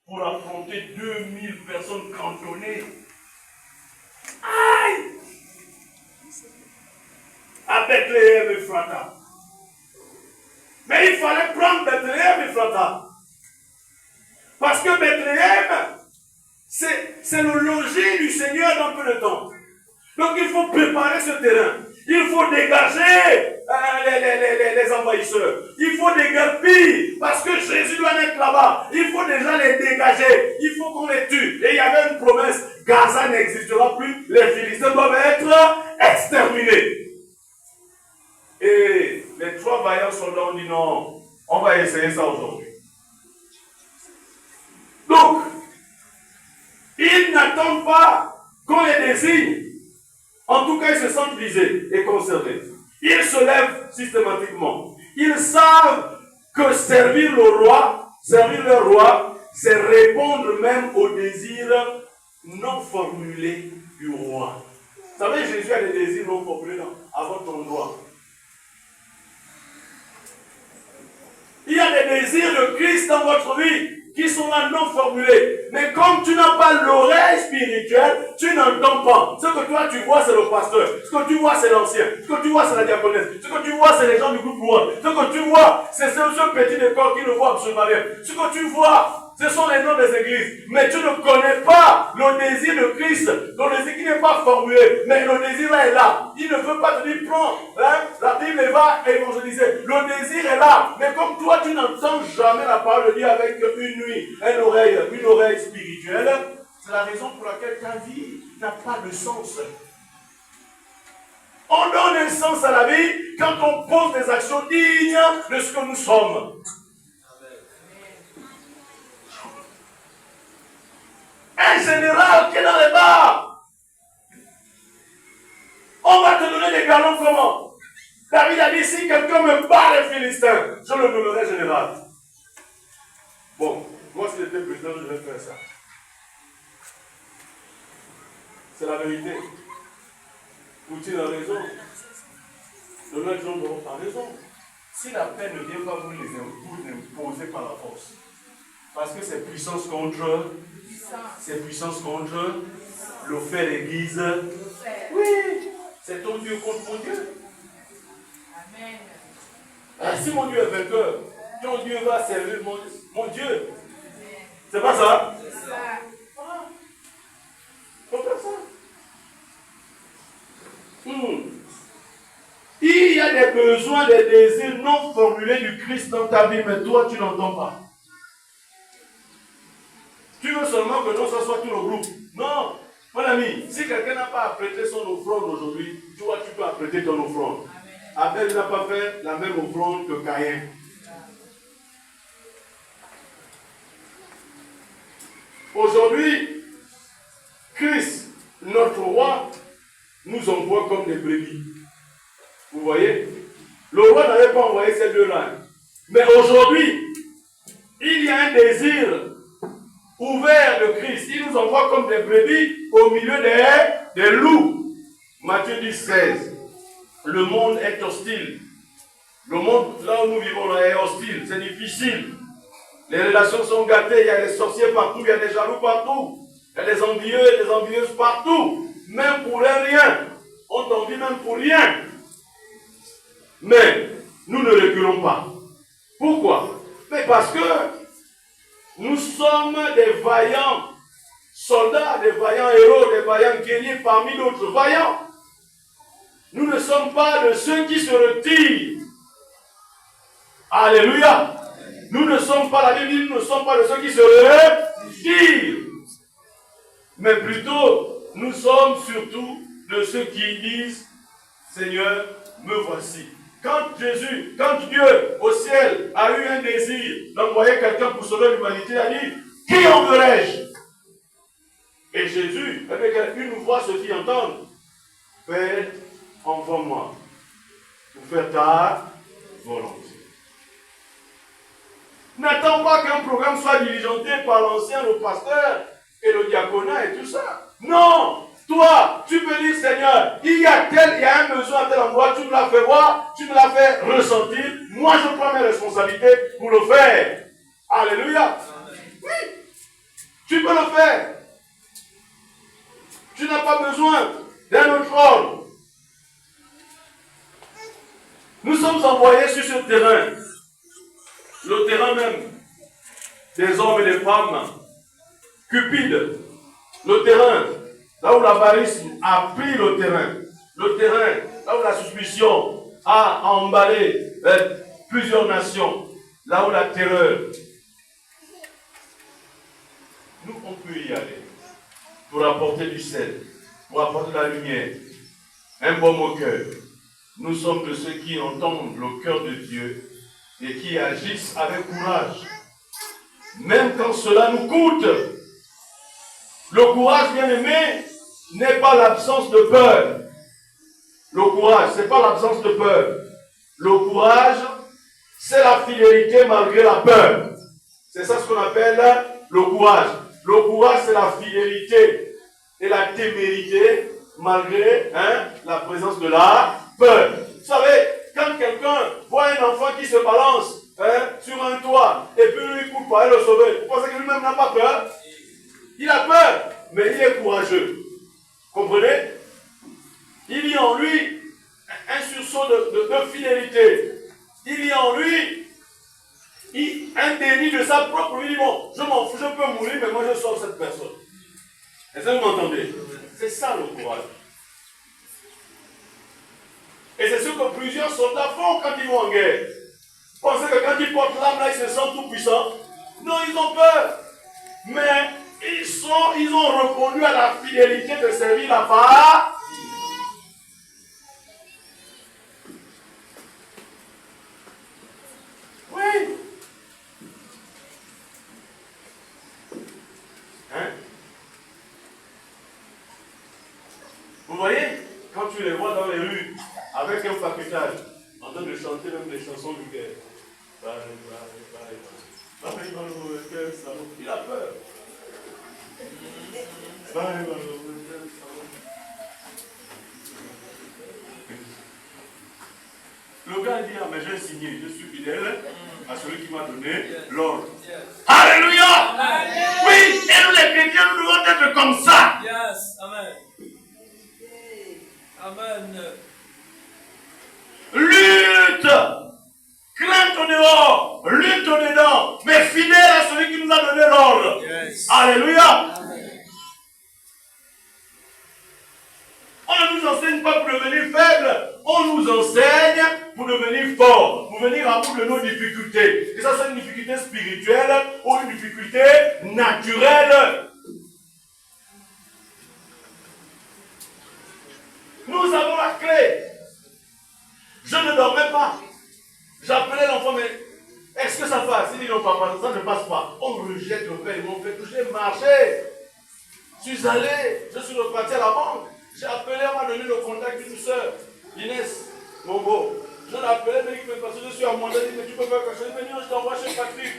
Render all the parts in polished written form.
pour affronter 2000 personnes cantonnées. Aïe! À Bethléem et Ephrata. Mais il fallait prendre Bethléem et Ephrata. Parce que Bethléem, c'est le logis du Seigneur dans peu de temps. Donc il faut préparer ce terrain. Il faut dégager les envahisseurs. Il faut dégager, parce que Jésus doit être là-bas. Il faut déjà les dégager. Il faut qu'on les tue. Et il y avait une promesse, Gaza n'existera plus. Les Philistins doivent être exterminés. Et les 3 vaillants soldats ont dit non, on va essayer ça aujourd'hui. Donc, ils n'attendent pas qu'on les désigne. En tout cas, ils se sentent visés et concernés. Ils se lèvent systématiquement. Ils savent que servir leur roi, c'est répondre même aux désirs non formulés du roi. Vous savez, Jésus a des désirs non formulés avant ton roi. Il y a des désirs de Christ dans votre vie qui sont là non formulés. Mais comme tu n'as pas l'oreille spirituelle, tu n'entends pas. Ce que toi tu vois, c'est le pasteur. Ce que tu vois, c'est l'ancien. Ce que tu vois, c'est la diaconesse. Ce que tu vois, c'est les gens du groupe louange. Ce que tu vois, c'est ce petit décor qui ne voit absolument rien. Ce que tu vois, ce sont les noms des églises. Mais tu ne connais pas le désir de Christ. Le désir qui n'est pas formulé. Mais le désir là est là. Il ne veut pas te dire, prends. La Bible va évangéliser. Le désir est là. Mais comme toi, tu n'entends jamais la parole de Dieu avec une nuit, une oreille spirituelle, c'est la raison pour laquelle ta vie n'a pas de sens. On donne un sens à la vie quand on pose des actions dignes de ce que nous sommes. Un général qui est dans les bars, on va te donner des galons comment? David a dit, si quelqu'un me bat les Philistins, je le nommerai général. Bon, moi si j'étais président, je vais faire ça. C'est la vérité. Poutine a raison. Donald Trump a raison. Si la paix ne vient pas, vous l'imposez par la force. Parce que c'est puissance contre le fait l'église. Oui, c'est ton Dieu contre mon Dieu. Amen. Ah, si mon Dieu est vainqueur, ton Dieu va servir mon Dieu. C'est pas ça? C'est ça. Faut faire ça. Il y a des besoins, des désirs non formulés du Christ dans ta vie, mais toi, tu n'entends pas. Tu veux seulement que non, ça soit tout le groupe. Non, mon ami, si quelqu'un n'a pas apprêté son offrande aujourd'hui, toi, tu peux apprêter ton offrande. Abel n'a pas fait la même offrande que Caïn. Aujourd'hui, Christ, notre roi, nous envoie comme des brebis. Vous voyez? Le roi n'avait pas envoyé ces deux-là. Mais aujourd'hui, il y a un désir ouvert de Christ. Il nous envoie comme des brebis au milieu des loups. Matthieu 10, 16. Le monde est hostile. Le monde, là où nous vivons, là, est hostile. C'est difficile. Les relations sont gâtées. Il y a des sorciers partout. Il y a des jaloux partout. Il y a des envieux et des envieuses partout. Même pour rien. On t'envie même pour rien. Mais nous ne reculons pas. Pourquoi? Mais parce que nous sommes des vaillants soldats, des vaillants héros, des vaillants guerriers parmi d'autres vaillants. Nous ne sommes pas de ceux qui se retirent. Alléluia. Nous ne sommes pas, la Bible dit, nous ne sommes pas de ceux qui se retirent. Mais plutôt, nous sommes surtout de ceux qui disent, Seigneur, me voici. Quand Dieu au ciel a eu un désir d'envoyer quelqu'un pour sauver l'humanité, il a dit, qui enverrai-je? Et Jésus, avec une voix se fit entendre, Père, envoie-moi pour faire ta volonté. N'attends pas qu'un programme soit diligenté par l'ancien, le pasteur et le diaconat et tout ça. Non! Toi, tu peux dire, Seigneur, il y a un besoin à tel endroit, tu me l'as fait voir, tu me l'as fait ressentir. Moi, je prends mes responsabilités pour le faire. Alléluia. Oui. Tu peux le faire. Tu n'as pas besoin d'un autre ordre. Nous sommes envoyés sur ce terrain, le terrain même des hommes et des femmes cupides, le terrain, là où l'avarisme a pris le terrain, là où la suspicion a emballé plusieurs nations, là où la terreur. Nous, on peut y aller pour apporter du sel, pour apporter de la lumière, un baume au cœur. Nous sommes de ceux qui entendent le cœur de Dieu et qui agissent avec courage, même quand cela nous coûte. Le courage, bien aimé, n'est pas l'absence de peur. Le courage, ce n'est pas l'absence de peur. Le courage, c'est la fidélité malgré la peur. C'est ça ce qu'on appelle le courage. Le courage, c'est la fidélité et la témérité malgré la présence de la peur. Vous savez, quand quelqu'un voit un enfant qui se balance sur un toit et puis lui court pour aller le sauver, vous pensez que lui-même n'a pas peur? Il a peur, mais il est courageux. Comprenez? Il y a en lui un sursaut de fidélité. Il y a en lui un déni de sa propre vie. Bon, je m'en fous, je peux mourir, mais moi je sauve cette personne. Est-ce que vous m'entendez? C'est ça le courage. Et c'est ce que plusieurs soldats font quand ils vont en guerre. Vous pensez que quand ils portent l'arme là, ils se sentent tout puissants? Non, ils ont peur. Mais ils ont répondu à la fidélité de servir la part. Oui. Vous voyez, quand tu les vois dans les rues, avec un paquetage, en train de chanter même des chansons vulgaires. Il a peur. Le gars dit, mais j'ai signé, je suis fidèle à celui qui m'a donné l'ordre. Alléluia! Oui, et nous les chrétiens, nous devons être comme ça. Yes, amen. Amen. Lutte! Crainte au dehors, lutte au dedans, mais fidèle à celui qui nous a donné l'ordre. Yes. Alléluia! Amen. On ne nous enseigne pas pour devenir faible, on nous enseigne pour devenir fort, pour venir à bout de nos difficultés. Que ce soit une difficulté spirituelle ou une difficulté naturelle. Nous avons la clé. Je ne dormais pas. J'appelais l'enfant, mais est-ce que ça passe? Il dit non, papa, ça ne passe pas. On rejette le père, ils m'ont fait toucher, marcher. Je suis allé, je suis reparti à la banque. J'ai appelé, on m'a donné le contact d'une soeur, Inès Mongo. Je l'ai appelé, mais parce que je suis à mon avis, mais tu peux faire quelque chose. Il m'a dit, non, je t'envoie chez Patrick.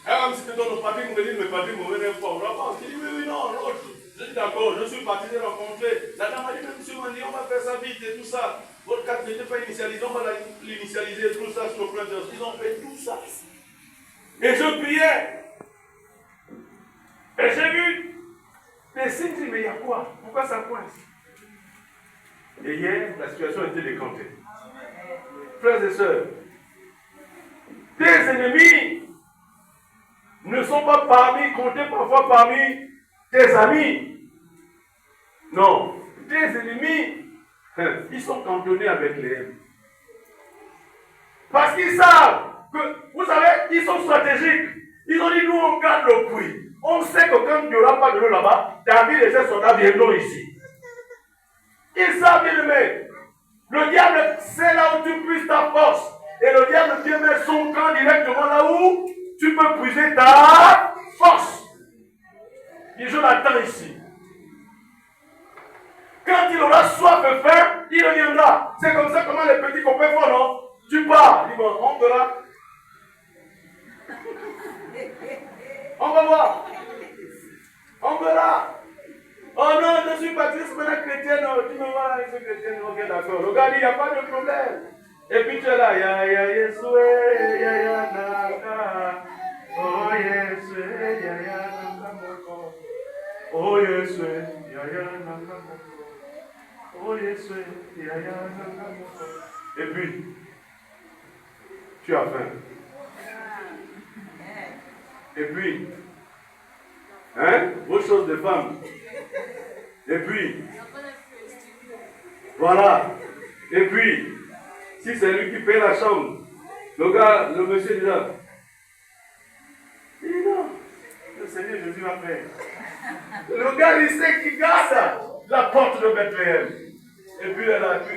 Elle m'a dit, si tu donnes au Patrick, me dit, mais Patrick me venait pas. Je dis, oui, non, l'autre. Je dis, d'accord, je suis parti, j'ai rencontré. La dame m'a dit, mais monsieur m'a dit, on va faire ça vite et tout ça. Votre carte n'était pas initialisée, on va l'initialiser, tout ça sur le plan de... Ils ont fait tout ça. Et je priais. Et j'ai vu des signes, mais il y a quoi? Pourquoi ça coince? Et hier, la situation a été décantée. Frères et sœurs, tes ennemis ne sont pas comptés parfois parmi tes amis. Non, tes ennemis, ils sont cantonnés avec les M. Parce qu'ils savent que, vous savez, ils sont stratégiques. Ils ont dit, nous on garde le puits. On sait que quand il n'y aura pas de l'eau là-bas, David et ses soldats viendront ici. Ils savent bien aimer. Le diable, c'est là où tu puises ta force. Et le diable vient mettre son camp directement là où tu peux puiser ta force. Et je l'attends ici. Quand il aura soif et faim, il reviendra. C'est comme ça comment les petits copains font, non? Tu pars. Dis bon, on verra. On va voir. On verra. Oh non, je suis baptiste, maintenant chrétien, non, tu me vois, je suis chrétien, ok, d'accord. Le gars dit, il n'y a pas de problème. Et puis tu es là, ya Yesoué, ya naka. Oh Yesoué, ya naka. Oh yes, oh yes, et puis, tu as faim. Et puis, hein, vos choses de femme. Et puis, voilà. Et puis, si c'est lui qui paye la chambre, le monsieur dit là, il dit non, le Seigneur Jésus va faire. Le gars, il sait qu'il garde la porte de Bethléem. Et puis, elle a pu,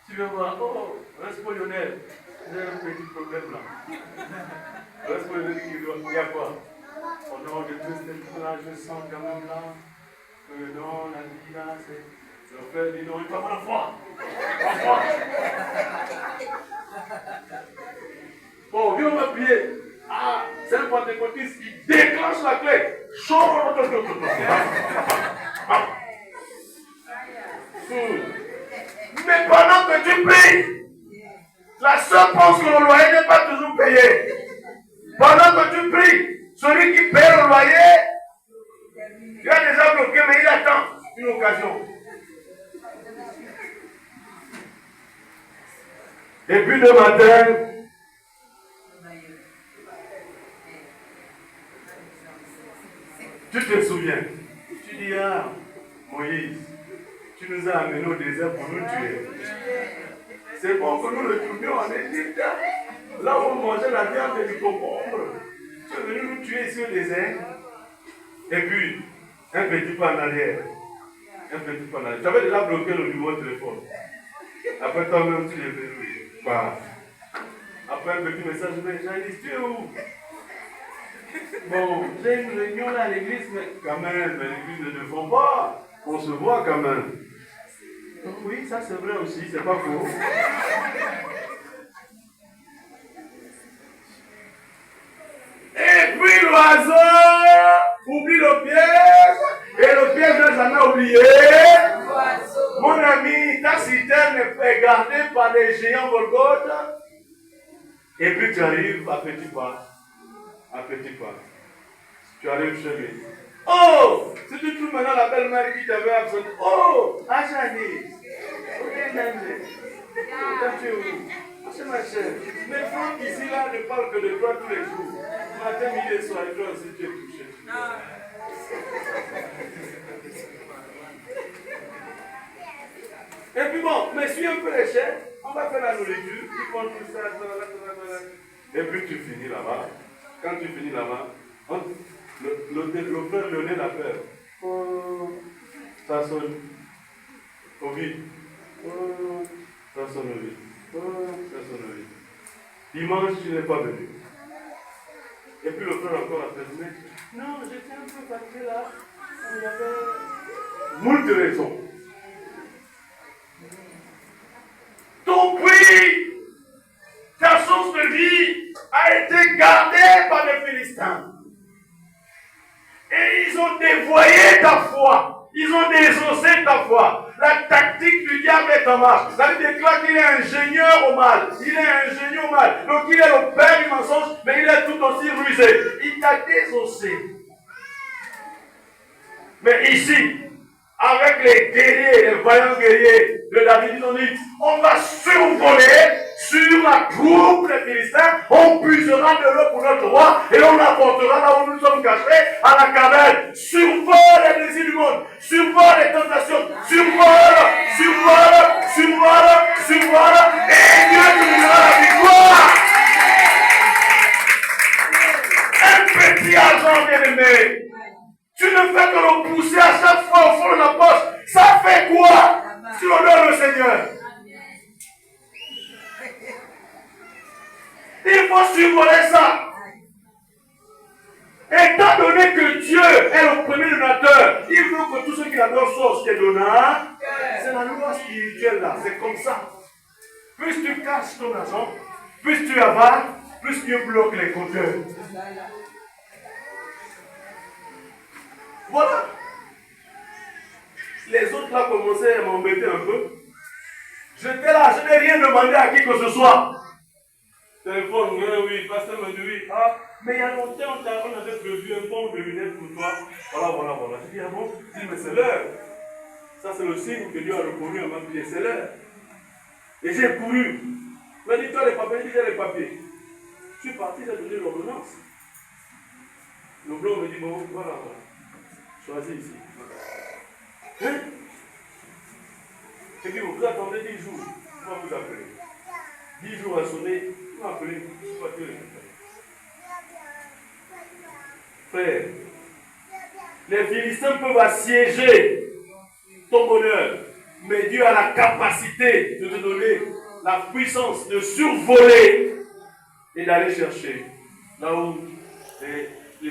tu veux voir, oh, reste pour Lionel, j'ai un petit problème là. Reste pour Lionel, il y a quoi? Au nom de tout ce là, je sens quand même là, que non, la vie là, c'est. Le frère dit non, il va pas la foi. Bon, viens m'appuyer. Ah, c'est un pentecôtiste qui déclenche la clé. Mais pendant que tu pries, la sœur pense que le loyer n'est pas toujours payé. Pendant que tu pries, celui qui paie le loyer, il a déjà bloqué, mais il attend une occasion. Et puis le matin, tu te souviens, tu dis, ah, Moïse, tu nous as amenés au désert pour nous tuer. C'est bon que nous le tournions en Égypte, là où on mangeait la viande et du concombre. Tu es venu nous tuer ici au désert. Et puis, un petit pas en arrière. Un petit pas en arrière. Tu avais déjà bloqué le numéro de téléphone. Après toi-même, tu l'as verrouillé. Bah. Après un petit message, mais Janice, tu es où? Bon, j'ai une réunion là à l'église, mais quand même, l'église ne défend pas. On se voit quand même. Oui, ça c'est vrai aussi, c'est pas faux. Et puis l'oiseau oublie le piège, et le piège n'a jamais oublié. Mon ami, ta citerne est gardée par des géants Golgotha. Et puis tu arrives à petit pas. À petit pas. Tu arrives chez lui. Oh! Si tu trouves maintenant la belle-mère qui t'avait absent. Oh! Ajani! C'est ma chère. Mais Franck ici là ne parle que de toi tous les jours. Matin, midi et soir, toi aussi tu es touché. Et puis bon, mais suis un peu les chefs, on va faire la nourriture, ils font tout ça, et puis tu finis là-bas. Quand tu finis là-bas, le frère Lionel a peur. Oh, ça sonne au vide. Oh, ça sonne au vide. Oh, ça sonne au vide. Dimanche, tu n'es pas venu. Et puis le frère encore a fait, non, j'étais un peu fatigué là. Il y avait moult raisons. Ton prix, ta source de vie a été gardée par les Philistins. Et ils ont dévoyé ta foi. Ils ont désossé ta foi. La tactique du diable est en marche. Ça lui déclare qu'il est ingénieur au mal. Il est ingénieur au mal. Donc il est le père du mensonge, mais il est tout aussi rusé. Il t'a désossé. Mais ici, avec les guerriers, les vaillants guerriers de David, ils ont dit, on va survoler sur la troupe des Philistins, on puisera de l'eau pour notre roi, et on l'apportera là où nous sommes cachés, à la caverne. Survole les désirs du monde, survole les tentations, survole, et Dieu te donnera la victoire. Un petit argent bien-aimé. Tu ne fais que le pousser à chaque fois au fond de la poche. Ça fait quoi si on donne le Seigneur? Il faut survoler ça. Étant donné que Dieu est le premier donateur, il veut que tous ceux qui l'adorent soient aussi des donneurs. C'est la loi spirituelle là, c'est comme ça. Plus tu caches ton argent, plus tu avales, plus tu bloques les compteurs. Voilà. Les autres là commençaient à m'embêter un peu. J'étais là, je n'ai rien demandé à qui que ce soit. Téléphone, oui, pasteur me dit oui. Ah, Mais il y a longtemps, on avait prévu un bon de lunettes pour toi. Voilà. Je dis, ah bon? Je dis, mais c'est l'heure. Ça, c'est le signe que Dieu a reconnu à ma pied. C'est l'heure. Et j'ai couru. Il m'a dit, toi les papiers, j'ai les papiers. Je suis parti, j'ai donné l'ordonnance. Le blanc me dit, bon, voilà. Choisis ici. Hein? Et puis vous attendez 10 jours. On va vous appeler. 10 jours à sonner, on va appeler. Frère, les Philistins peuvent assiéger ton bonheur, mais Dieu a la capacité de te donner la puissance de survoler et d'aller chercher là où est